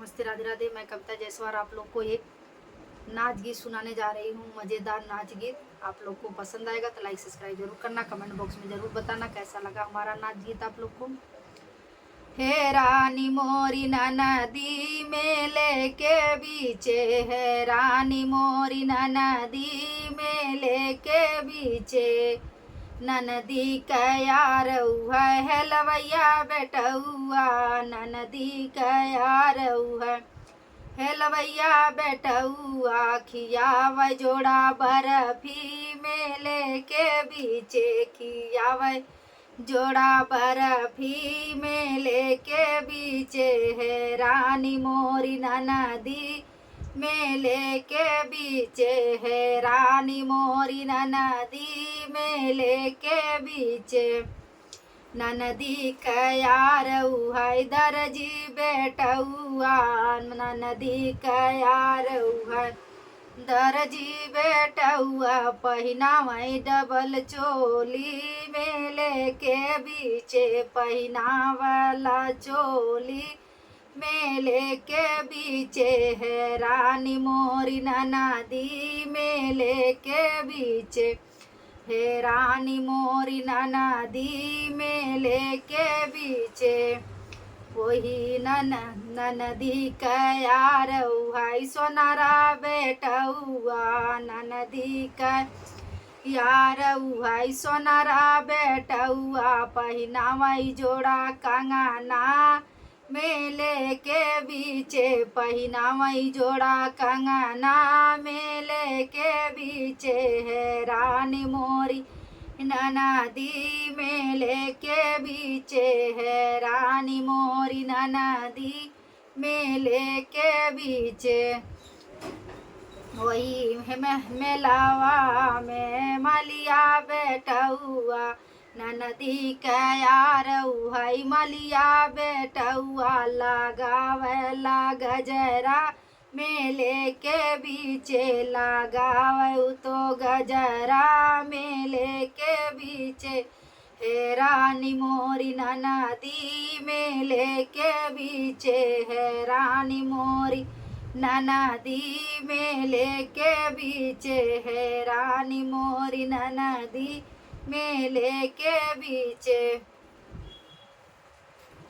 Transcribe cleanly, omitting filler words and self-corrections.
नमस्ते, राधे राधे। मैं कविता जायसवाल आप लोग को एक नाच गीत सुनाने जा रही हूँ। मज़ेदार नाच गीत। आप लोग को पसंद आएगा तो लाइक सब्सक्राइब जरूर करना। कमेंट बॉक्स में जरूर बताना कैसा लगा हमारा नाच गीत आप लोग को। हे रानी मोरी नदी में लेके बीचे, है रानी मोरी नदी में लेके बीचे। ननदी कयार है लवैया बेटौआ, ननदी कयार है लवैया बेटौआ। खियाव जोड़ा बर्फी में लेके बीचे, खियाव जोड़ा बर्फी में लेके बीचे। है रानी मोरी नदी में लेके बीचे, है रानी मोरी नदी में लेके बीचे। ननदी कयार है दर्जी बेटौआ, ननदी कयार है दर्जी बेटौआ। पहिनावै डबल चोली में लेके बीचे, पहिनावला चोली में लेके बीचे। है रानी मोरी नदी में लेके बीचे, है रानी मोरी नदी में लेके बीचे। वही ननदी कयार है सोनारा बेटौआ, ननदी कयार है सोनारा बेटौआ। पहिनावै जोड़ा कंगना में लेके बीचे, पहिनावै जोड़ा कंगना में लेके बीचे। है रानी मोरी नदी में लेके बीचे, है रानी मोरी नदी में लेके बीचे। वही मेलावा में मलिया बेटौआ, ननदी कयार है मलिया बेटौआ। लगावेला गजरा में लेके बीचे, लगावे तो गजरा में लेके बीचे। है रानी मोरी नदी में लेके बीचे, है रानी मोरी नदी में लेके बीचे। है रानी मोरी नदी में लेके बीचे।